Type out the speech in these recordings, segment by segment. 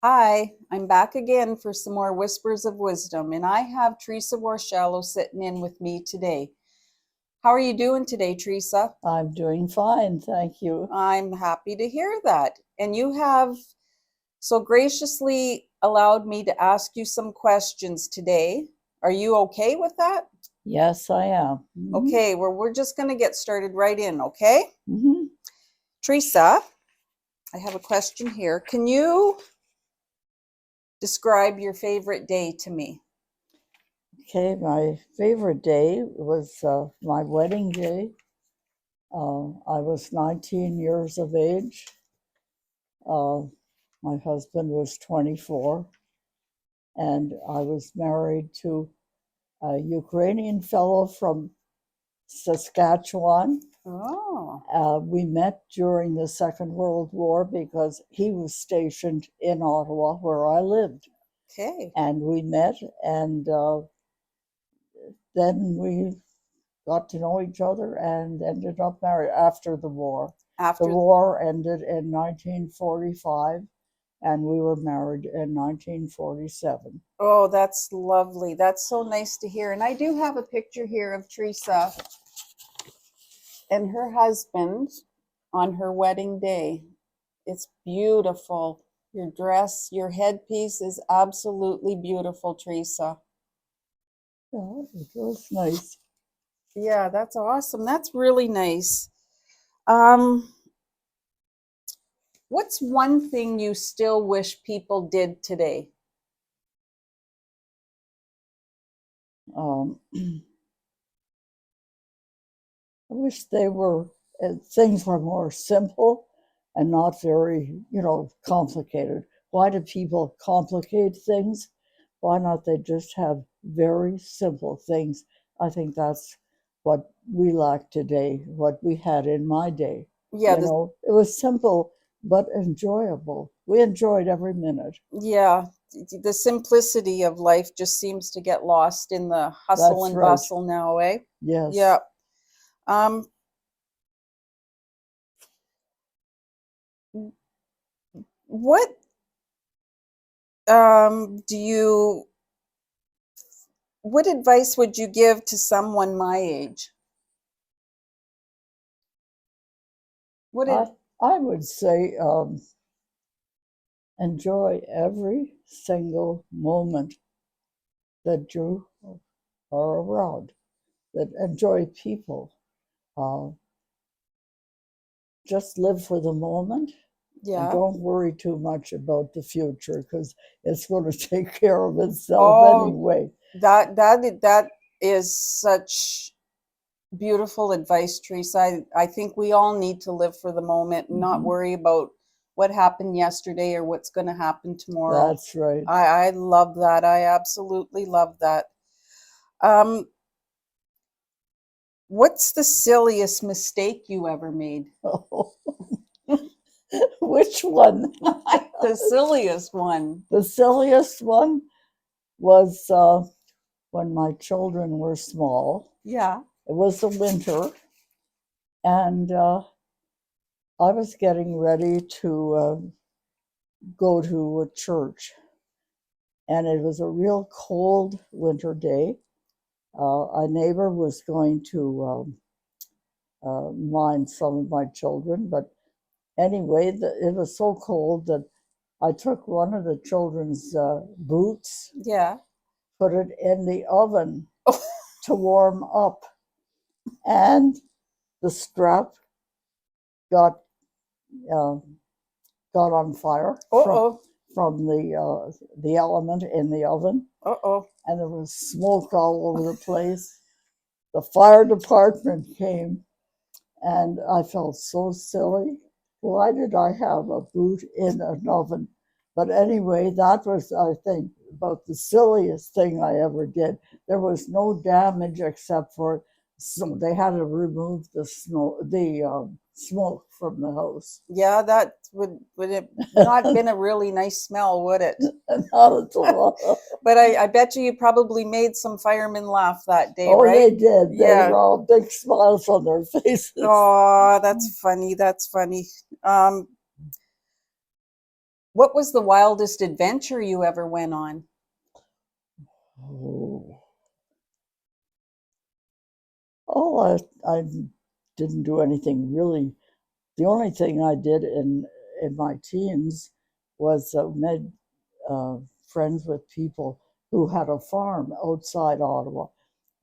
Hi, I'm back again for some more Whispers of Wisdom, and I have Teresa Warshallow sitting in with me today. How are you doing today, Teresa? I'm doing fine, thank you. I'm happy to hear that. And you have so graciously allowed me to ask you some questions today. Are you okay with that? Yes, I am. Okay, well, we're just going to get started right in, okay? Hmm. Teresa, I have a question here. Can you describe your favorite day to me? Okay, my favorite day was my wedding day. I was 19 years of age. Uh, my husband was 24, and I was married to a Ukrainian fellow from Saskatchewan. Oh, We met during the Second World War because he was stationed in Ottawa, where I lived. okay. And we met, and then we got to know each other and ended up married after the war. The After, war ended in 1945, and we were married in 1947. oh, that's lovely. That's so nice to hear. And I do have a picture here of Teresa and her husband on her wedding day. It's beautiful. Your dress, your headpiece is absolutely beautiful, Teresa. Yeah, it was nice. Yeah, that's awesome. That's really nice. Um, what's one thing you still wish people did today? Um, I wish things were more simple and not very, complicated. Why do people complicate things? Why not they just have very simple things? I think that's what we lack today, what we had in my day. Yeah, It was simple but enjoyable. We enjoyed every minute. yeah, the simplicity of life just seems to get lost in the hustle That's and right. bustle now, eh? Yes. Yeah. Um, what do you what advice would you give to someone my age? What I did I would say enjoy every single moment that you are around, that enjoy people. Uh, just live for the moment and yeah. don't worry too much about the future because it's going to take care of itself Oh, anyway. that is such beautiful advice, Teresa. I think we all need to live for the moment and not Mhm. worry about what happened yesterday or what's going to happen tomorrow. That's right. I love that. I absolutely love that. Um, what's the silliest mistake you ever made? Which one? The silliest one. The silliest one was when my children were small. Yeah. It was the winter, and I was getting ready to go to a church, and it was a real cold winter day. A neighbor was going to mind some of my children, but anyway, it was so cold that I took one of the children's boots, Yeah. put it in the oven to warm up, and the strap got uh, got on fire Uh-oh. from the element in the oven, Uh-oh. and there was smoke all over the place. The fire department came, and I felt so silly. Why did I have a boot in an oven? But anyway, that was, I think, about the silliest thing I ever did. There was no damage except for they had to remove the smoke from the house. Yeah, that would have not been a really nice smell, would it? Not at all. But I bet you probably made some firemen laugh that day, Oh, right? they did. They Yeah. were all big smiles on their faces. Oh, that's funny. That's funny. Um, What was the wildest adventure you ever went on? Oh, I didn't do anything really. The only thing I did in my teens was made friends with people who had a farm outside Ottawa.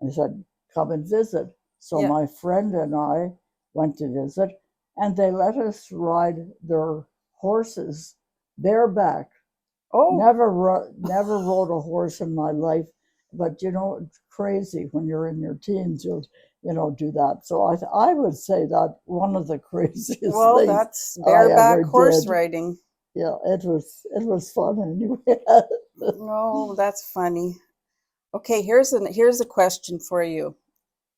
And said, "Come and visit." So Yeah. my friend and I went to visit, and they let us ride their horses bareback. Oh, Never rode a horse in my life, but you know, it's crazy when you're in your teens. You'll do that. So I would say that one of the craziest well, things that's I bareback ever horse did. riding. Yeah, it was fun anyway. Oh, that's funny. Okay, here's a question for you.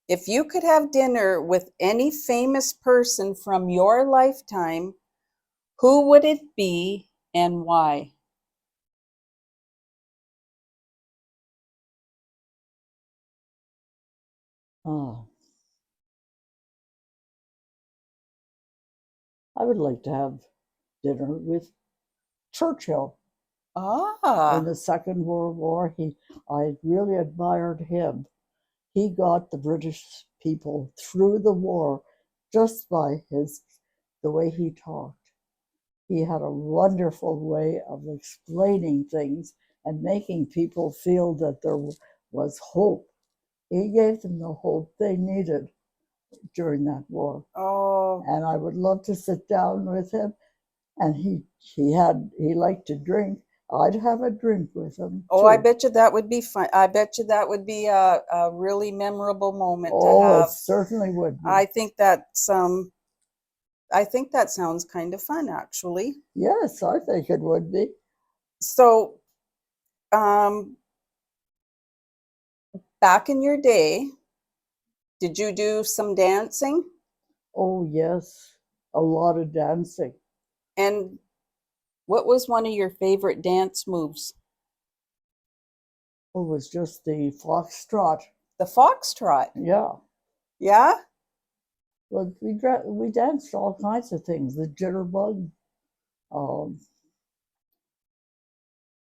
If you could have dinner with any famous person from your lifetime, who would it be and why? Oh, I would like to have dinner with Churchill. In Ah, the Second World War. I really admired him. He got the British people through the war just by the way he talked. He had a wonderful way of explaining things and making people feel that there was hope. He gave them the hope they needed during that war. oh, And I would love to sit down with him. And he liked to drink. I'd have a drink with him oh, I too. bet you that would be fun. I bet you that would be a really memorable moment to Oh, it have. certainly would be. I think I think that sounds kind of fun actually. Yes, I think it would be. So, um, back in your day, did you do some dancing? Oh, yes, a lot of dancing. And what was one of your favorite dance moves? It was just the foxtrot. The foxtrot. Yeah. Yeah? Well, we danced all kinds of things. The jitterbug. Um,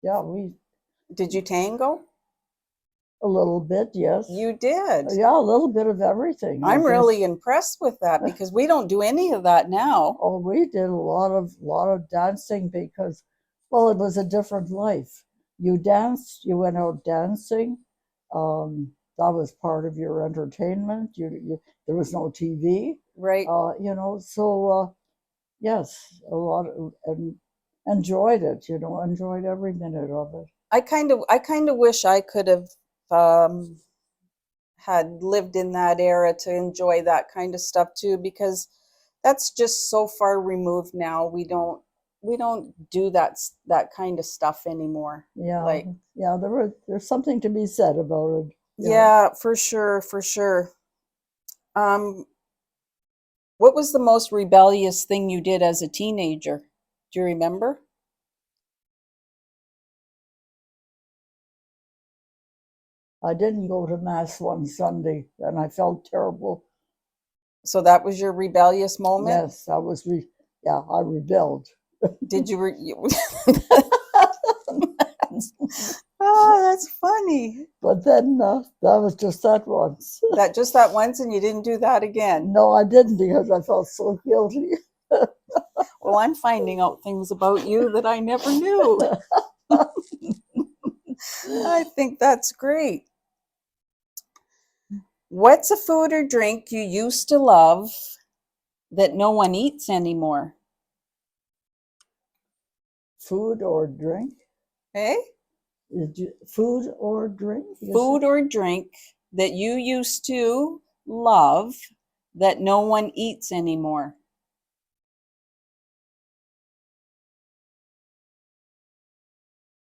yeah, we Did you tango? a little bit, yes. You did. Yeah, a little bit of everything, I I'm really guess. impressed with that because we don't do any of that now. Oh, we did a lot of dancing because, well, it was a different life. You danced, you went out dancing. That was part of your entertainment. There was no TV. Right. So yes, and enjoyed it. Enjoyed every minute of it. I kind of wish I could have um, had lived in that era to enjoy that kind of stuff too, because that's just so far removed now. We don't do that kind of stuff anymore. Yeah, Like, yeah. There's something to be said about it. Yeah. yeah, for sure, for sure. Um, what was the most rebellious thing you did as a teenager? Do you remember? I didn't go to mass one Sunday, and I felt terrible. So that was your rebellious moment? Yes, yeah, I rebelled. Did you Oh, that's funny. But then that was just that once. That just that once and you didn't do that again. No, I didn't because I felt so guilty. Well, I'm finding out things about you that I never knew. I think that's great. What's a food or drink you used to love that no one eats anymore? Food or drink? Hey? Food or drink? You said? Food or drink that you used to love that no one eats anymore?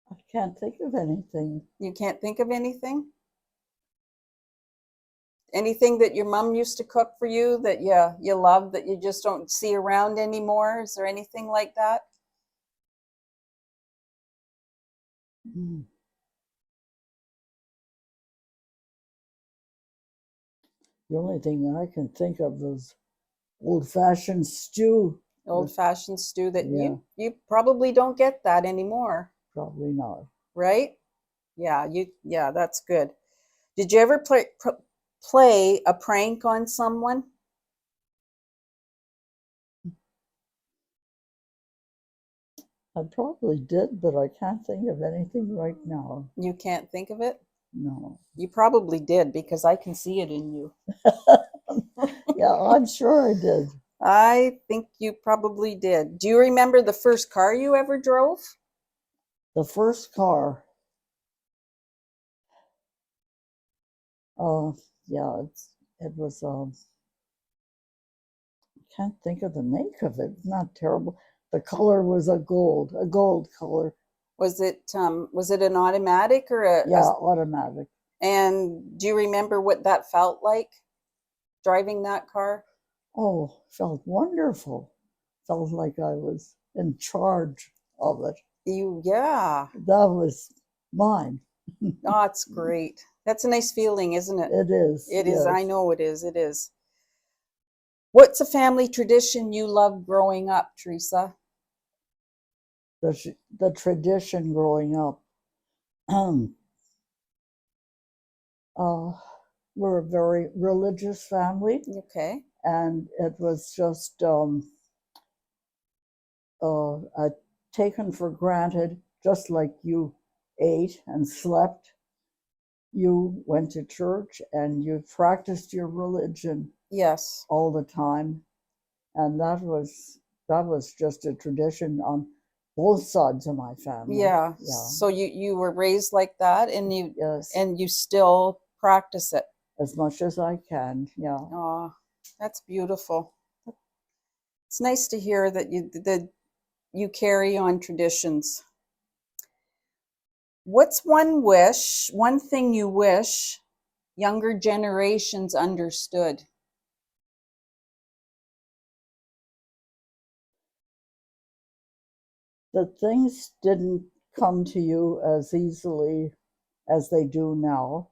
I can't think of anything. You can't think of anything? Anything that your mom used to cook for you that you love that you just don't see around anymore? Is there anything like that? Mm. The only thing I can think of is old-fashioned stew. Old-fashioned stew that Yeah, you probably don't get that anymore, probably not. right? Yeah, that's good. Did you ever play a prank on someone? I probably did, but I can't think of anything right now. You can't think of it? No. You probably did because I can see it in you. Yeah, I'm sure I did. I think you probably did. Do you remember the first car you ever drove? The first car, uh, yeah, it was, can't think of the make of it. Not terrible. The color was a gold color. Was it an automatic or Yeah, automatic. and do you remember what that felt like driving that car? Oh, felt wonderful. Felt like I was in charge of it. Yeah. That was mine. Oh, it's great. That's a nice feeling, isn't it? It is, It is. I yes. know it is. It is. What's a family tradition you loved growing up, Teresa? The tradition growing up. uh, we're a very religious family, Okay. and it was just taken for granted, just like you ate and slept. You went to church and you practiced your religion Yes. all the time, and that was just a tradition on both sides of my family. Yeah. Yeah, So you were raised like that yes, and you still practice it. as much as I can. Yeah. Oh, that's beautiful. It's nice to hear that you carry on traditions. What's one thing you wish younger generations understood? That things didn't come to you as easily as they do now,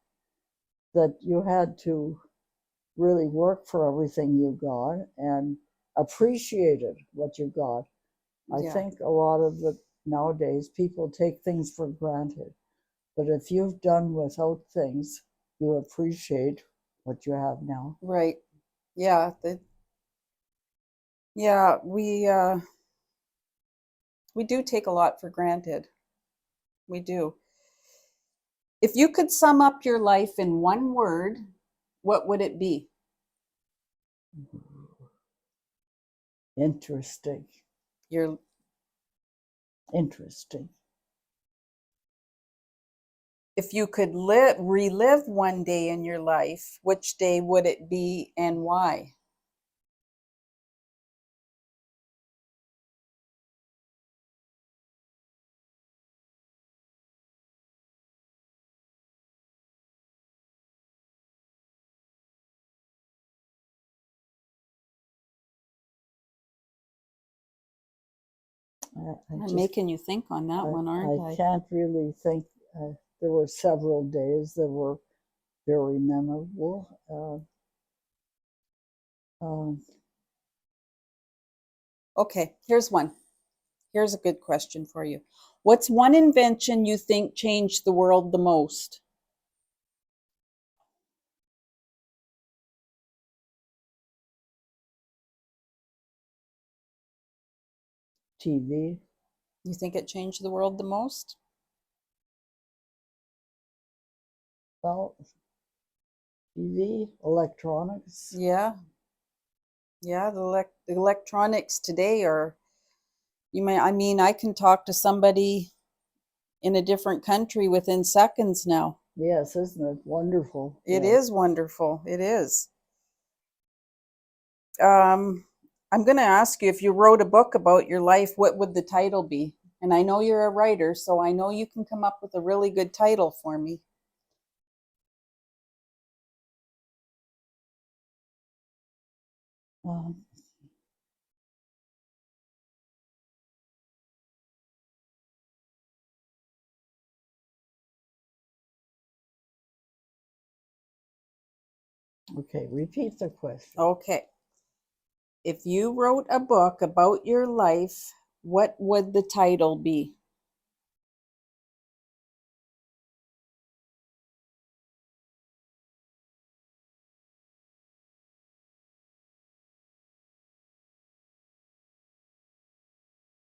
that you had to really work for everything you got and appreciated what you got. I Yeah, think a lot of it nowadays, people take things for granted. But if you've done without things, you appreciate what you have now. right. Yeah, yeah, we do take a lot for granted. We do. If you could sum up your life in one word, what would it be? Interesting. Your Interesting. If you could relive one day in your life, which day would it be and why? I I'm just, making you think on that one, aren't I I? can't really think. There were several days that were very memorable. Um, Okay, here's one. Here's a good question for you. What's one invention you think changed the world the most? TV, You think it changed the world the most? well, TV, electronics. Yeah, yeah. The electronics today are. I mean, I can talk to somebody in a different country within seconds now. Yes, isn't it wonderful? It Yes. is wonderful. It is. Um, I'm going to ask you if you wrote a book about your life, what would the title be? And I know you're a writer, so I know you can come up with a really good title for me. Um, okay, repeat the question. Okay. If you wrote a book about your life, what would the title be?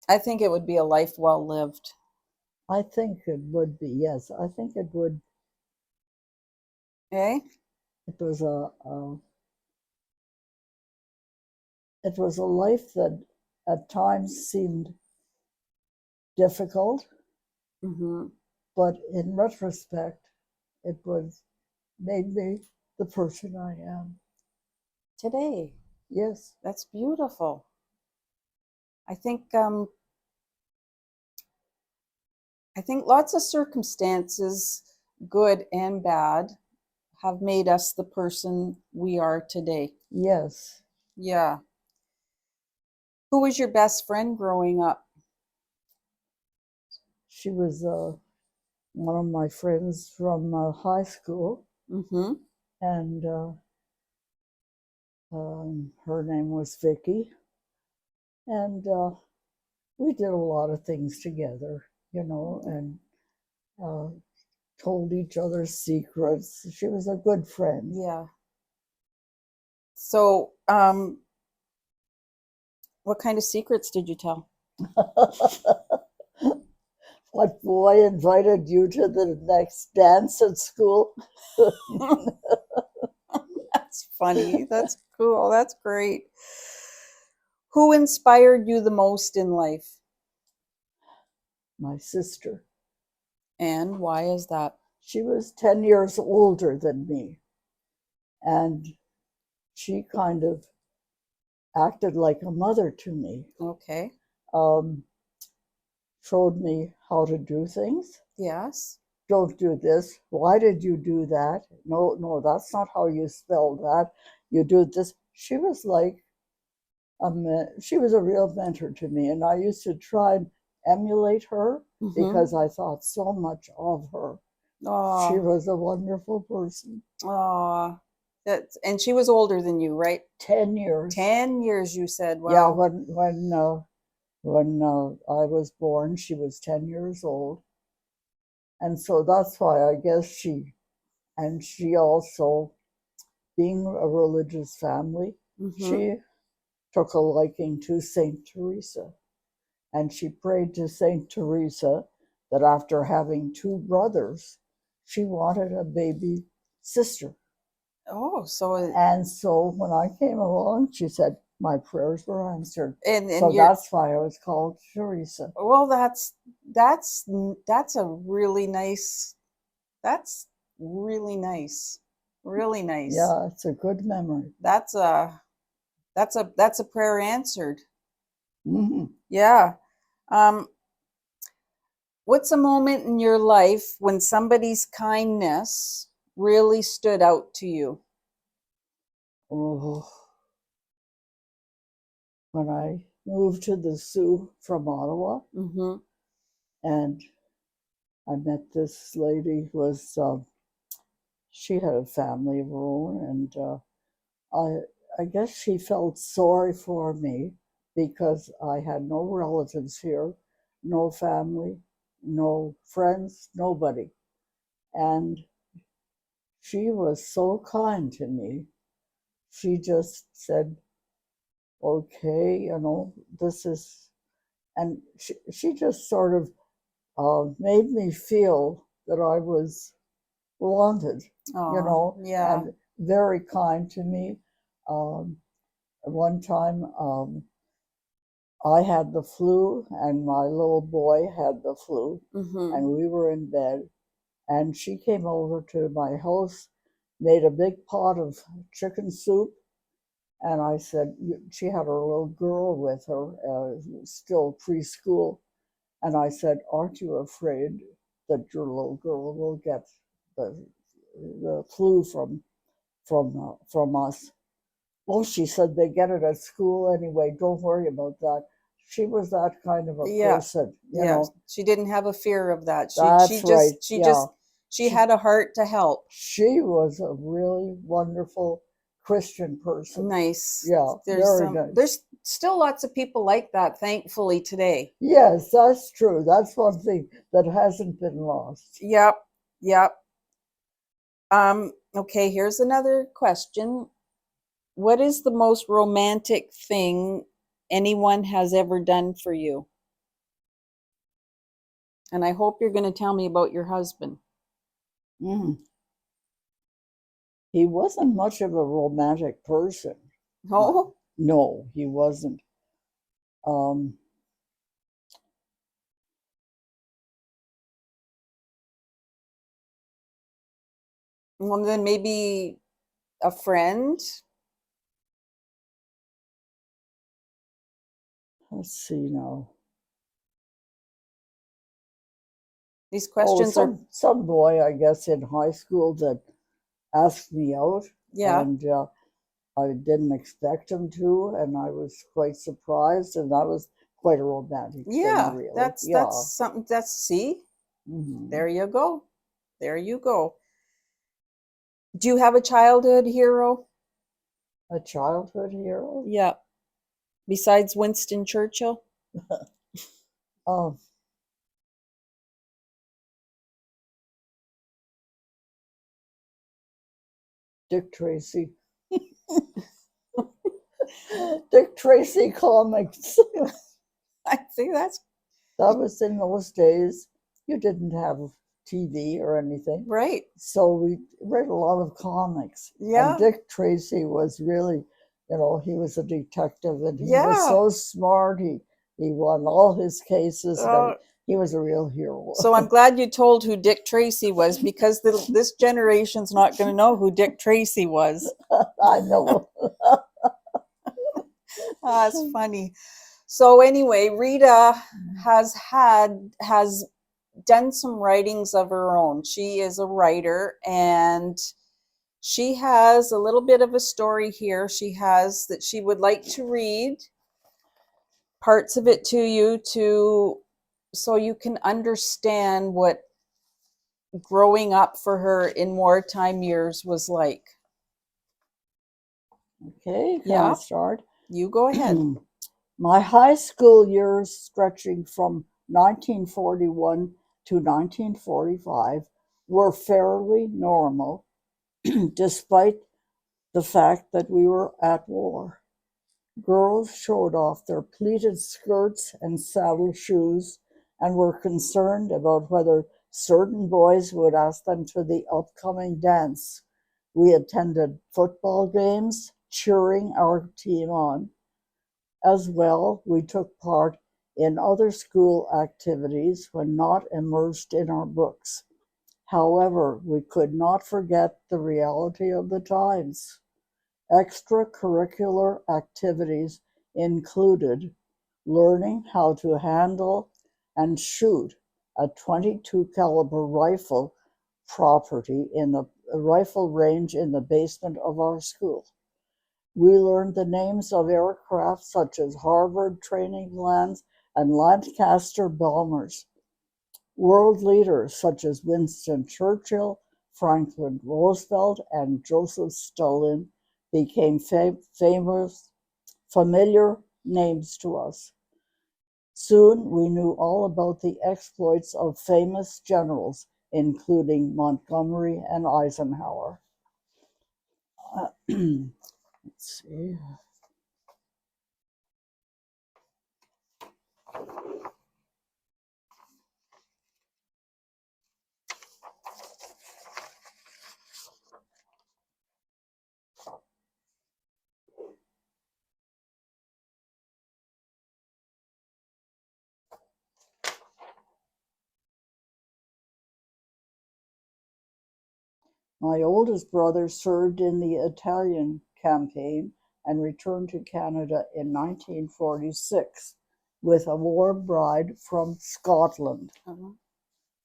I think it would be A Life Well Lived. I think it would be, yes. I think it would. Eh? It was a life that at times seemed difficult, Mm-hmm. but in retrospect, it was made me the person I am. Today. Yes, That's beautiful. I think lots of circumstances, good and bad, have made us the person we are today. yes. Yeah. Who was your best friend growing up? She was one of my friends from high school, Mm-hmm. and her name was Vicky, and we did a lot of things together, and uh, told each other secrets. She was a good friend. Yeah. So, what kind of secrets did you tell? What boy invited you to the next dance at school? That's funny. That's cool. That's great. Who inspired you the most in life? My sister. And why is that? She was 10 years older than me, and she kind of acted like a mother to me. Okay. Um, Showed me how to do things. Yes. Don't do this. Why did you do that? No, no, that's not how you spell that. You do this. She was like she was a real mentor to me, and I used to try and emulate her Mm-hmm. because I thought so much of her. She Oh, was a wonderful person. oh. And she was older than you, right? 10 years. 10 years, you said. Yeah, Wow. when I was born, she was 10 years old, and so that's why I guess she also, being a religious family, Mm-hmm. she took a liking to Saint Teresa. And she prayed to Saint Teresa that after having two brothers, she wanted a baby sister. Oh, so And so when I came along, she said, my prayers were answered. and So you're that's why I was called Teresa. well, that's a really nice. That's really nice. Really nice. Yeah, it's a good memory. That's a prayer answered. Mm-hmm. Yeah. Um, what's a moment in your life when somebody's kindness really stood out to you? Oh, when I moved to the Sioux from Ottawa, Mm-hmm. and I met this lady who was she had a family of her own, and I I guess she felt sorry for me because I had no relatives here, no family, no friends, nobody. And she was so kind to me. She just said, okay, this is, and she just sort of made me feel that I was wanted, Oh, yeah. and very kind to me. Um, One time, I had the flu, and my little boy had the flu, Mm-hmm. and we were in bed. And she came over to my house, made a big pot of chicken soup, and I said, she had her little girl with her, still preschool, and I said, aren't you afraid that your little girl will get the the flu from us? Oh, she said they get it at school anyway. Don't worry about that. She was that kind of a Yeah. person, Yeah. She didn't have a fear of that. She she That's right. just she Yeah. just she She had a heart to help. she was a really wonderful Christian person. Nice. Yeah, very nice. There's still lots of people like that, thankfully, today. Yes, that's true. That's one thing that hasn't been lost. Yep, yep. Okay, here's another question. What is the most romantic thing anyone has ever done for you? And I hope you're going to tell me about your husband. Mm. He wasn't much of a romantic person. Oh, No, he wasn't. Um, well, then maybe a friend. let's see now. These Oh, questions are, some boy, I guess, in high school that asked me out, yeah, and I didn't expect him to, and I was quite surprised, and that was quite a romantic thing, yeah. really. That's Yeah. something. See, Hmm. there you go. There you go. Do you have a childhood hero? A childhood hero? Yeah. Besides Winston Churchill? Oh, Dick Tracy. Dick Tracy comics. I think that's That was in those days. You didn't have TV or anything. right. So we read a lot of comics. And Yeah. Dick Tracy was really, he was a detective and he was Yeah. so smart. He won all his cases and Uh, he was a real hero. so I'm glad you told who Dick Tracy was because this generation's not going to know who Dick Tracy was. I know. That's funny. So anyway, Rita has done some writings of her own. She is a writer and she has a little bit of a story here. She has that she would like to read parts of it to you so you can understand what growing up for her in wartime years was like. Okay, can I Yeah, start? you go ahead. My high school years, stretching from 1941 to 1945, were fairly normal, despite the fact that we were at war. Girls showed off their pleated skirts and saddle shoes and were concerned about whether certain boys would ask them to the upcoming dance. We attended football games, cheering our team on. As well, we took part in other school activities when not immersed in our books. However, we could not forget the reality of the times. Extracurricular activities included learning how to handle and shoot a 22 caliber rifle property in the rifle range in the basement of our school. We learned the names of aircraft such as Harvard training plans and Lancaster bombers. World leaders such as Winston Churchill, Franklin Roosevelt, and Joseph Stalin became famous, familiar names to us. Soon we knew all about the exploits of famous generals, including Montgomery and Eisenhower. Let's see. My oldest brother served in the Italian campaign and returned to Canada in 1946 with a warm bride from Scotland. Uh-huh.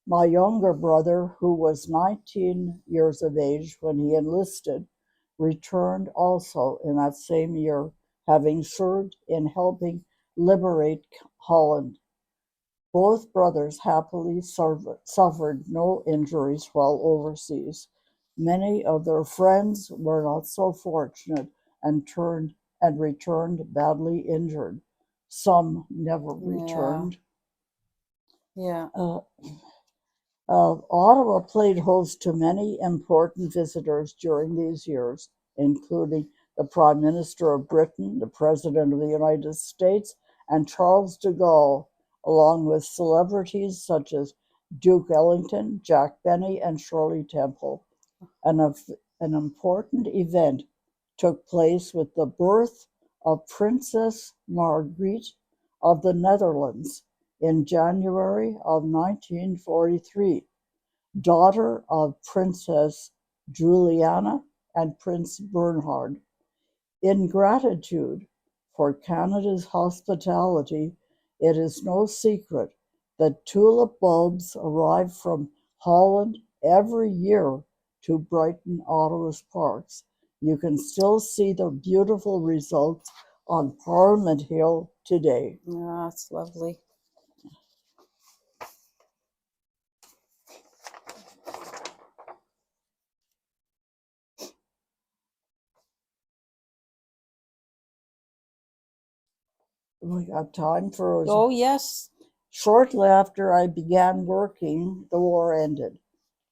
My younger brother, who was 19 years of age when he enlisted, returned also in that same year, having served in helping liberate Holland. Both brothers happily suffered no injuries while overseas. Many of their friends were not so fortunate and returned badly injured. Some never Yeah. returned. Yeah. Ottawa played host to many important visitors during these years, including the Prime Minister of Britain, the President of the United States, and Charles de Gaulle, along with celebrities such as Duke Ellington, Jack Benny, and Shirley Temple. An important event took place with the birth of Princess Margriet of the Netherlands in January of 1943, daughter of Princess Juliana and Prince Bernhard. In gratitude for Canada's hospitality, it is no secret that tulip bulbs arrive from Holland every year to brighten Ottawa's parks. You can still see the beautiful results on Parliament Hill today. Yeah, it's lovely. We got time for Oh, yes. Shortly after I began working, the war ended.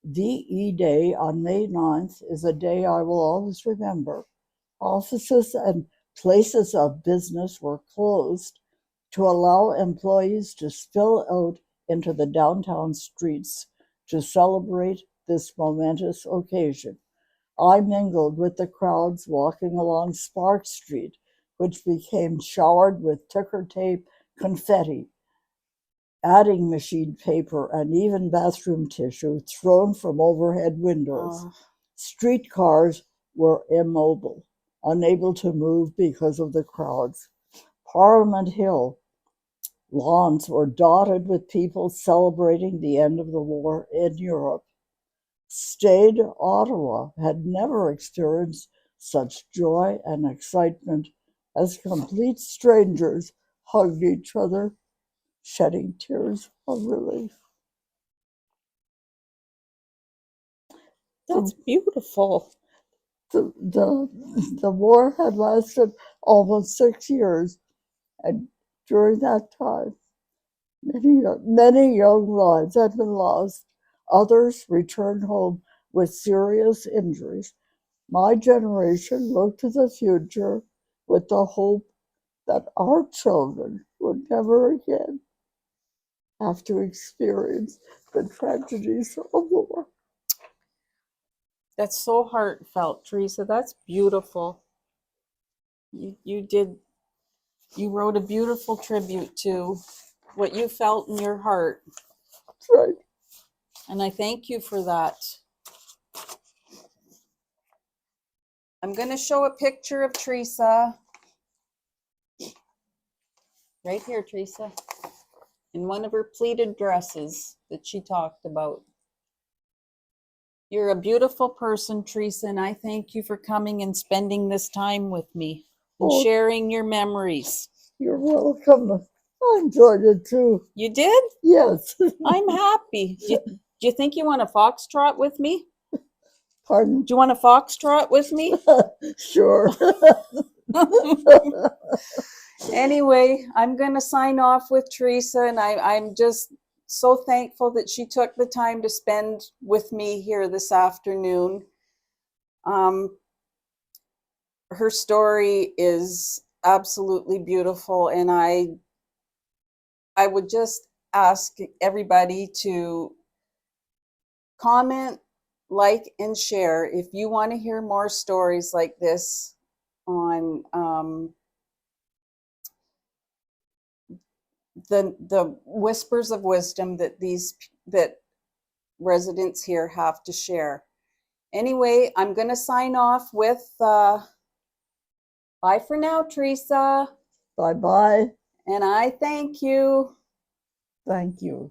VE Day on May 9th is a day I will always remember. Offices and places of business were closed to allow employees to spill out into the downtown streets to celebrate this momentous occasion. I mingled with the crowds walking along Spark Street, which became showered with ticker tape, confetti, adding machine paper, and even bathroom tissue thrown from overhead windows. Oh, Streetcars were immobile, unable to move because of the crowds. Parliament Hill lawns were dotted with people celebrating the end of the war in Europe. Staid Ottawa had never experienced such joy and excitement as complete strangers hugged each other, shedding tears of relief. that's The, beautiful. the war had lasted almost 6 years, and during that time, many young lives had been lost. Others returned home with serious injuries. My generation looked to the future with the hope that our children would never again have to experience the tragedies of war. That's so heartfelt, Teresa. That's beautiful. You wrote a beautiful tribute to what you felt in your heart, That's right. and I thank you for that. I'm going to show a picture of Teresa right here, Teresa, in one of her pleated dresses that she talked about. You're a beautiful person, Teresa, and I thank you for coming and spending this time with me and Oh, sharing your memories. you're welcome. I enjoyed it too. You did? Yes. I'm happy. Do you think you want a foxtrot with me? Pardon? Do you want a foxtrot with me? Sure. Anyway, I'm going to sign off with Teresa, and I'm just so thankful that she took the time to spend with me here this afternoon. Her story is absolutely beautiful, and I would just ask everybody to comment, like, and share if you want to hear more stories like this on the whispers of wisdom that residents here have to share. Anyway, I'm going to sign off with bye for now, Teresa. Bye bye. And I thank you. Thank you.